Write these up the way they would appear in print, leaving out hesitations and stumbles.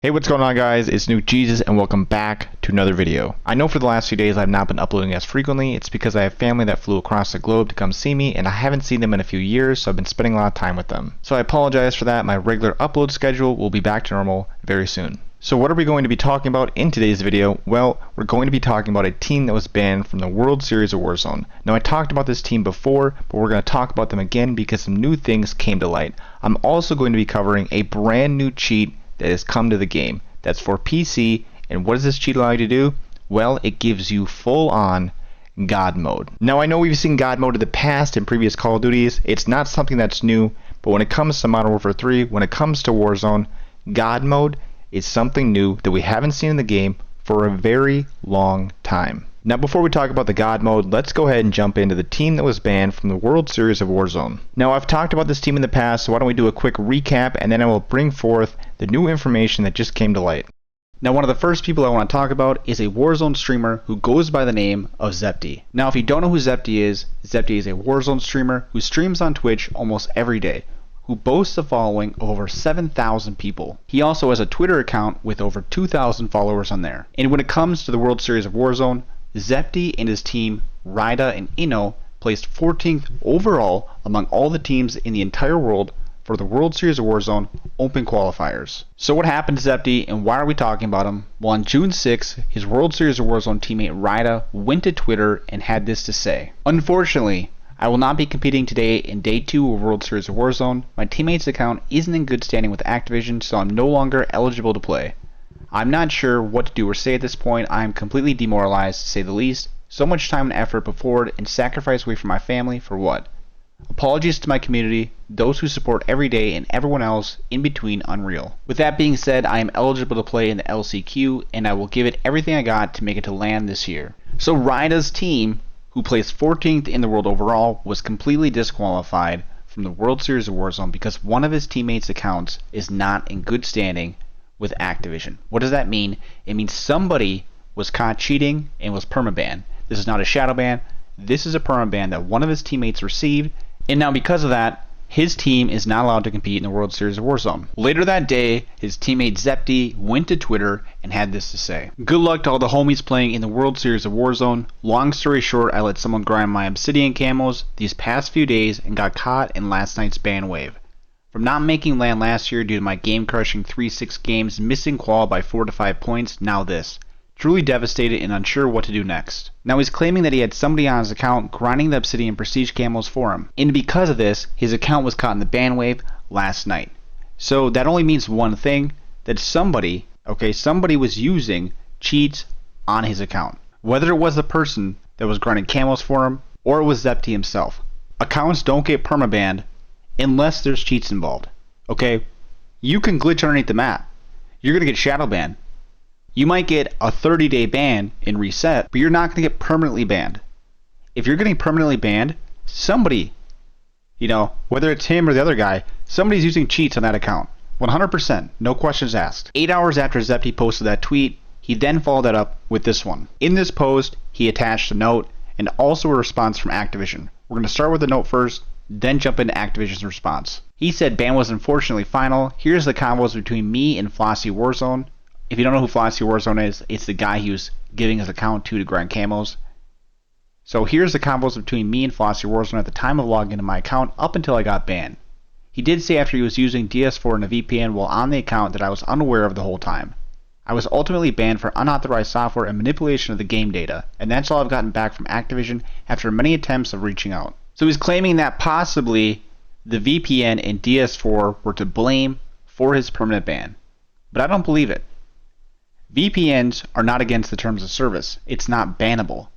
Hey, what's going on, guys? It's Nuke Jesus and welcome back to another video. I know for the last few days I've not been uploading as frequently. It's because I have family that flew across the globe to come see me and I haven't seen them in a few years, so I've been spending a lot of time with them. So I apologize for that. My regular upload schedule will be back to normal very soon. So what are we going to be talking about in today's video? Well, we're going to be talking about a team that was banned from the World Series of Warzone. Now, I talked about this team before, but we're going to talk about them again because some new things came to light. I'm also going to be covering a brand new cheat that has come to the game. That's for PC, and what does this cheat allow you to do? Well, it gives you full-on God mode. Now, I know we've seen God mode in the past in previous Call of Duties. It's not something that's new, but when it comes to Modern Warfare 3, when it comes to Warzone, God mode is something new that we haven't seen in the game for a very long time. Now, before we talk about the God mode, let's go ahead and jump into the team that was banned from the World Series of Warzone. Now, I've talked about this team in the past, so why don't we do a quick recap, and then I will bring forth the new information that just came to light. Now, one of the first people I want to talk about is a Warzone streamer who goes by the name of Zepty. Now, if you don't know who Zepty is a Warzone streamer who streams on Twitch almost every day, who boasts a following of over 7,000 people. He also has a Twitter account with over 2,000 followers on there. And when it comes to the World Series of Warzone, Zepty and his team, Ryda and Inno, placed 14th overall among all the teams in the entire world for the World Series of Warzone Open Qualifiers. So what happened to Zepty and why are we talking about him? Well, on June 6th, his World Series of Warzone teammate Ryda went to Twitter and had this to say. Unfortunately, I will not be competing today in Day 2 of World Series of Warzone. My teammate's account isn't in good standing with Activision, so I'm no longer eligible to play. I'm not sure what to do or say at this point. I am completely demoralized, to say the least. So much time and effort put forward and sacrifice away from my family for what? Apologies to my community, those who support every day, and everyone else in between unreal. With that being said, I am eligible to play in the LCQ, and I will give it everything I got to make it to LAN this year. So Ryda's team, who placed 14th in the world overall, was completely disqualified from the World Series of Warzone because one of his teammates' accounts is not in good standing with Activision. What does that mean? It means somebody was caught cheating and was permabanned. This is not a shadow ban. This is a permaban that one of his teammates received, and now because of that, his team is not allowed to compete in the World Series of Warzone. Later that day, his teammate Zepty went to Twitter and had this to say. Good luck to all the homies playing in the World Series of Warzone. Long story short, I let someone grind my obsidian camos these past few days and got caught in last night's ban wave. From not making LAN last year due to my game-crushing 3-6 games, missing qual by 4 to 5 points, now this. Truly devastated and unsure what to do next. Now he's claiming that he had somebody on his account grinding the obsidian prestige camos for him. And because of this, his account was caught in the ban wave last night. So that only means one thing, that somebody was using cheats on his account. Whether it was the person that was grinding camos for him, or it was Zepty himself. Accounts don't get permabanned unless there's cheats involved. Okay? You can glitch underneath the map. You're gonna get shadow banned. You might get a 30-day ban and reset, but you're not going to get permanently banned. If you're getting permanently banned, somebody, whether it's him or the other guy, somebody's using cheats on that account. 100%, no questions asked. 8 hours after Zepty posted that tweet, he then followed that up with this one. In this post, he attached a note and also a response from Activision. We're going to start with the note first, then jump into Activision's response. He said, ban was unfortunately final. Here's the combos between me and Flossy Warzone. If you don't know who Flossy Warzone is, it's the guy he was giving his account to grind camos. So here's the combos between me and Flossy Warzone at the time of logging into my account up until I got banned. He did say after he was using DS4 and a VPN while on the account that I was unaware of the whole time. I was ultimately banned for unauthorized software and manipulation of the game data, and that's all I've gotten back from Activision after many attempts of reaching out. So he's claiming that possibly the VPN and DS4 were to blame for his permanent ban. But I don't believe it. VPNs are not against the terms of service. It's not bannable.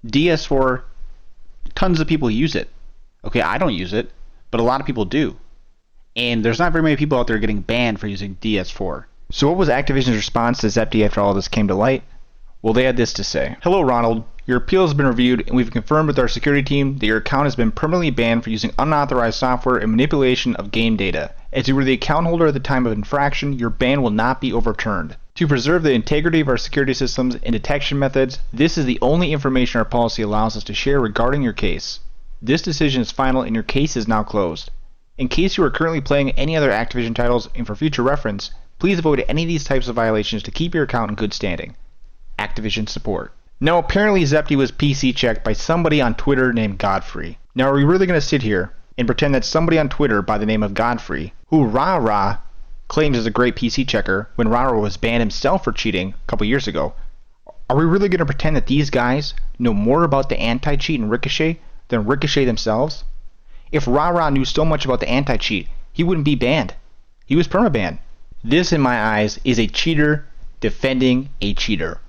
DS4, tons of people use it. Okay, I don't use it, but a lot of people do. And there's not very many people out there getting banned for using DS4. So what was Activision's response to Zepty after all this came to light? Well, they had this to say. Hello, Ronald. Your appeal has been reviewed, and we've confirmed with our security team that your account has been permanently banned for using unauthorized software and manipulation of game data. As you were the account holder at the time of infraction, your ban will not be overturned. To preserve the integrity of our security systems and detection methods, this is the only information our policy allows us to share regarding your case. This decision is final and your case is now closed. In case you are currently playing any other Activision titles and for future reference, Please avoid any of these types of violations to keep your account in good standing. Activision support. Now apparently Zepty was PC checked by somebody on Twitter named Godfrey. Now are we really going to sit here and pretend that somebody on Twitter by the name of Godfrey, who rah-rah claims is a great PC checker when rah-rah was banned himself for cheating a couple years ago, are we really going to pretend that these guys know more about the anti-cheat and Ricochet than Ricochet themselves? If rah-rah knew so much about the anti-cheat, he wouldn't be banned. He was perma-banned. This, in my eyes, is a cheater defending a cheater.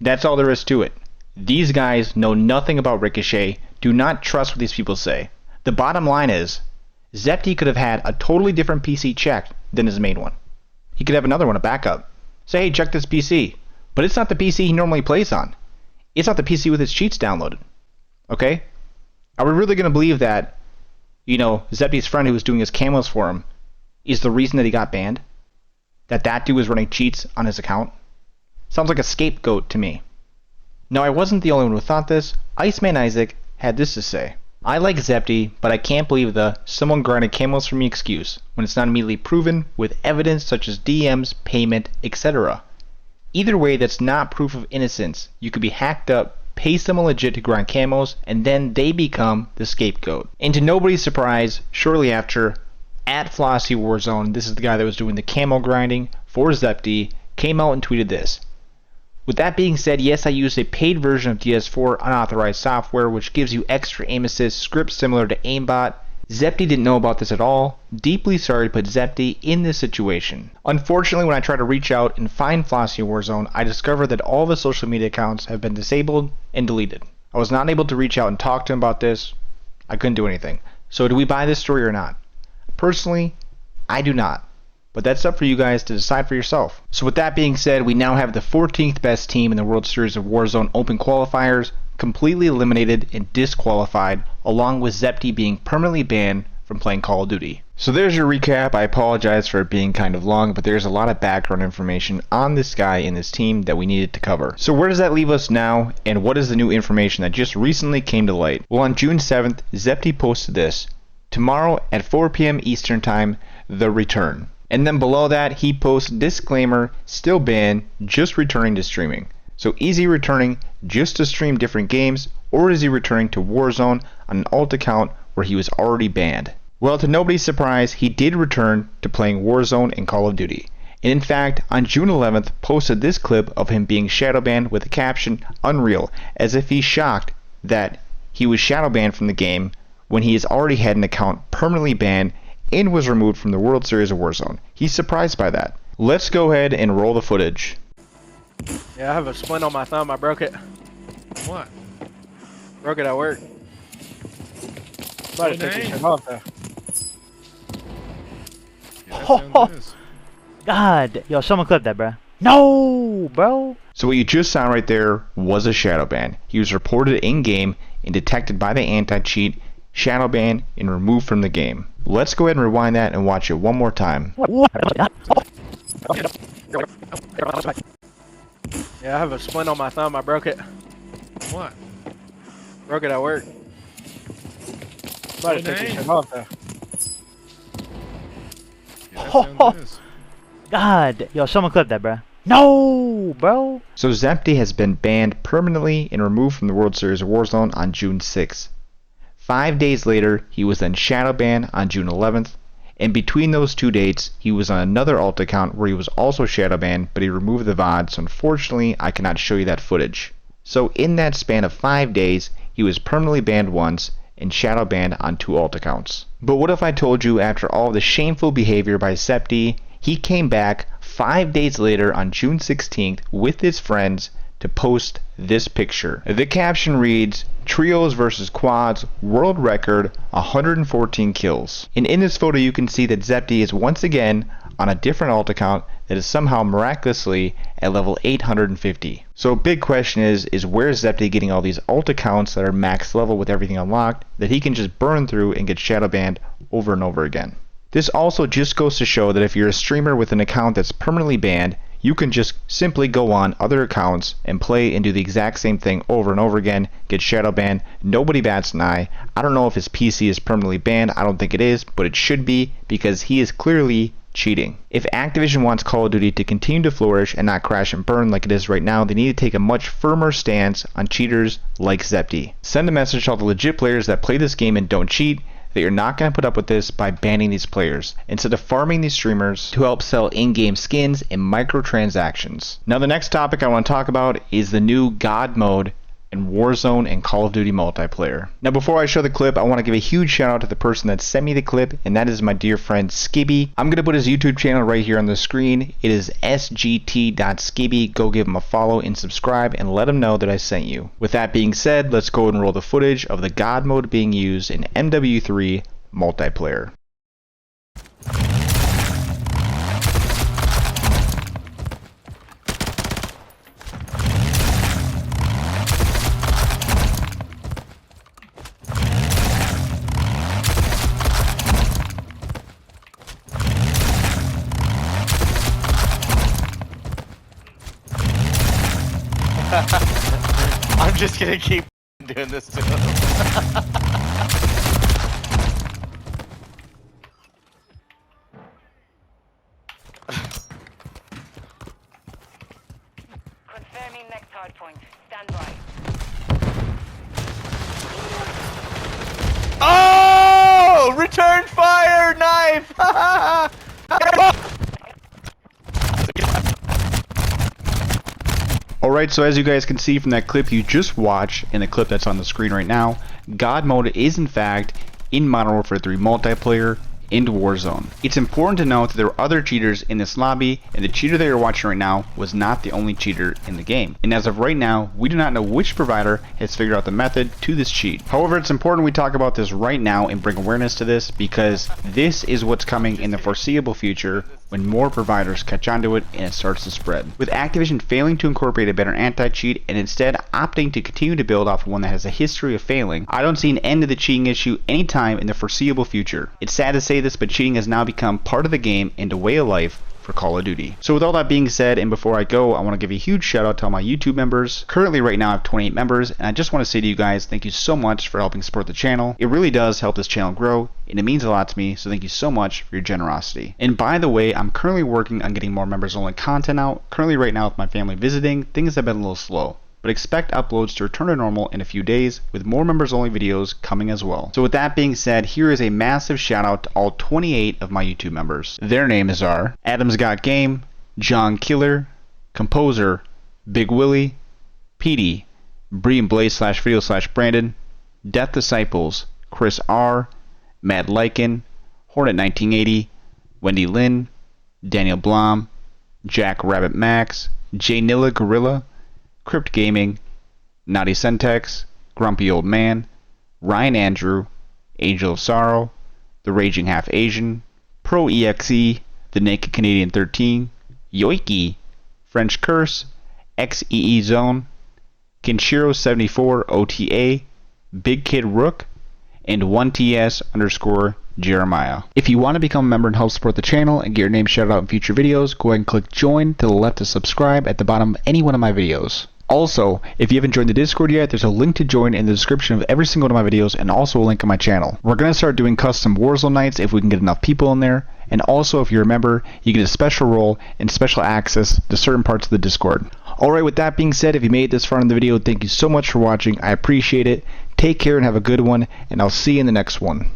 That's all there is to it. These guys know nothing about Ricochet, do not trust what these people say. The bottom line is, Zepty could have had a totally different PC checked than his main one. He could have another one, a backup. Say, hey, check this PC. But it's not the PC he normally plays on. It's not the PC with his cheats downloaded. Okay? Are we really going to believe that, Zepty's friend who was doing his camos for him is the reason that he got banned? That dude was running cheats on his account? Sounds like a scapegoat to me. Now, I wasn't the only one who thought this. Iceman Isaac had this to say. I like Zepty, but I can't believe the someone granted camos for me excuse when it's not immediately proven with evidence such as DMs, payment, etc. Either way, that's not proof of innocence. You could be hacked up, pay someone legit to grind camos, and then they become the scapegoat. And to nobody's surprise, shortly after, at Flossy Warzone, this is the guy that was doing the camo grinding for Zepty, came out and tweeted this. With that being said, yes, I used a paid version of DS4 unauthorized software which gives you extra aim assist scripts similar to aimbot. Zepty didn't know about this at all. Deeply sorry to put Zepty in this situation. Unfortunately, when I try to reach out and find Flossy Warzone, I discovered that all of his social media accounts have been disabled and deleted. I was not able to reach out and talk to him about this. I couldn't do anything. So do we buy this story or not? Personally, I do not. But that's up for you guys to decide for yourself. So with that being said, we now have the 14th best team in the World Series of Warzone Open Qualifiers completely eliminated and disqualified, along with Zepty being permanently banned from playing Call of Duty. So there's your recap. I apologize for it being kind of long, but there's a lot of background information on this guy and this team that we needed to cover. So where does that leave us now, and what is the new information that just recently came to light? Well, on June 7th, Zepty posted this. Tomorrow at 4 p.m. Eastern Time, the return. And then below that, he posts disclaimer, still banned, just returning to streaming. So is he returning just to stream different games, or is he returning to Warzone on an alt account where he was already banned? Well, to nobody's surprise, he did return to playing Warzone and Call of Duty. And in fact, on June 11th, posted this clip of him being shadow banned with the caption, unreal, as if he's shocked that he was shadow banned from the game when he has already had an account permanently banned and was removed from the World Series of Warzone. He's surprised by that. Let's go ahead and roll the footage. Yeah, I have a splint on my thumb. I broke it. What? Broke it at work. About to take this shit off though. Yeah, God, yo, someone clip that, bro. No, bro. So what you just saw right there was a shadow ban. He was reported in-game and detected by the anti-cheat, shadow ban, and removed from the game. Let's go ahead and rewind that and watch it one more time. Yeah, I have a splint on my thumb. I broke it. What? Broke it at work. About to take this shit off though. Yeah, God, yo, someone clip that, bro. No, bro. So Zepty has been banned permanently and removed from the World Series of Warzone on June 6th. 5 days later, he was then shadow banned on June 11th, and between those 2 dates, he was on another alt account where he was also shadow banned, but he removed the VOD, so unfortunately, I cannot show you that footage. So in that span of 5 days, he was permanently banned once, and shadow banned on 2 alt accounts. But what if I told you after all the shameful behavior by Zepty, he came back 5 days later on June 16th with his friends to post this picture. The caption reads, Trios versus Quads, world record, 114 kills. And in this photo you can see that Zepty is once again on a different alt account that is somehow miraculously at level 850. So a big question is where is Zepty getting all these alt accounts that are max level with everything unlocked that he can just burn through and get shadow banned over and over again? This also just goes to show that if you're a streamer with an account that's permanently banned, you can just simply go on other accounts and play and do the exact same thing over and over again, get shadow banned, nobody bats an eye. I don't know if his PC is permanently banned, I don't think it is, but it should be because he is clearly cheating. If Activision wants Call of Duty to continue to flourish and not crash and burn like it is right now, they need to take a much firmer stance on cheaters like Zepti. Send a message to all the legit players that play this game and don't cheat that you're not going to put up with this by banning these players, instead of farming these streamers to help sell in-game skins and microtransactions. Now the next topic I want to talk about is the new God mode in Warzone and Call of Duty multiplayer. Now before I show the clip, I want to give a huge shout out to the person that sent me the clip, and that is my dear friend Skibby. I'm going to put his YouTube channel right here on the screen. It is sgt.skibby. Go give him a follow and subscribe and let him know that I sent you. With that being said, let's go and roll the footage of the God mode being used in MW3 multiplayer. I'm just gonna keep doing this to him. Confirming next hard point. Stand by. Oh! Return fire knife! Alright, so as you guys can see from that clip you just watched, and the clip that's on the screen right now, God mode is in fact in Modern Warfare 3 multiplayer into Warzone. It's important to note that there are other cheaters in this lobby, and the cheater that you're watching right now was not the only cheater in the game. And as of right now, we do not know which provider has figured out the method to this cheat. However, it's important we talk about this right now and bring awareness to this, because this is what's coming in the foreseeable future when more providers catch on to it and it starts to spread. With Activision failing to incorporate a better anti-cheat and instead opting to continue to build off of one that has a history of failing, I don't see an end to the cheating issue anytime in the foreseeable future. It's sad to say this, but cheating has now become part of the game and a way of life for Call of Duty. So with all that being said, and before I go, I want to give a huge shout out to all my YouTube members. Currently right now I have 28 members, and I just want to say to you guys, thank you so much for helping support the channel. It really does help this channel grow, and it means a lot to me, so thank you so much for your generosity. And by the way, I'm currently working on getting more members only content out. Currently right now with my family visiting, things have been a little slow, but expect uploads to return to normal in a few days with more members only videos coming as well. So with that being said, here is a massive shout out to all 28 of my YouTube members. Their names are Adams Got Game, John Killer, Composer, Big Willie, Petey, Bree and Blaze /video Brandon, Death Disciples, Chris R, Mad Lycan, Hornet 1980, Wendy Lynn, Daniel Blom, Jack Rabbit Max, J Nilla Gorilla, Crypt Gaming, Naughty Sentex, Grumpy Old Man, Ryan Andrew, Angel of Sorrow, The Raging Half Asian, Pro EXE, The Naked Canadian 13, Yoiki, French Curse, XEE Zone, Kinshiro 74 OTA, Big Kid Rook, and 1TS_ Jeremiah. If you want to become a member and help support the channel and get your name shouted out in future videos, go ahead and click join to the left to subscribe at the bottom of any one of my videos. Also, if you haven't joined the Discord yet, there's a link to join in the description of every single one of my videos, and also a link on my channel. We're going to start doing custom Warzone nights if we can get enough people in there, and also if you're a member, you get a special role and special access to certain parts of the Discord. Alright, with that being said, if you made it this far in the video, thank you so much for watching. I appreciate it. Take care and have a good one, and I'll see you in the next one.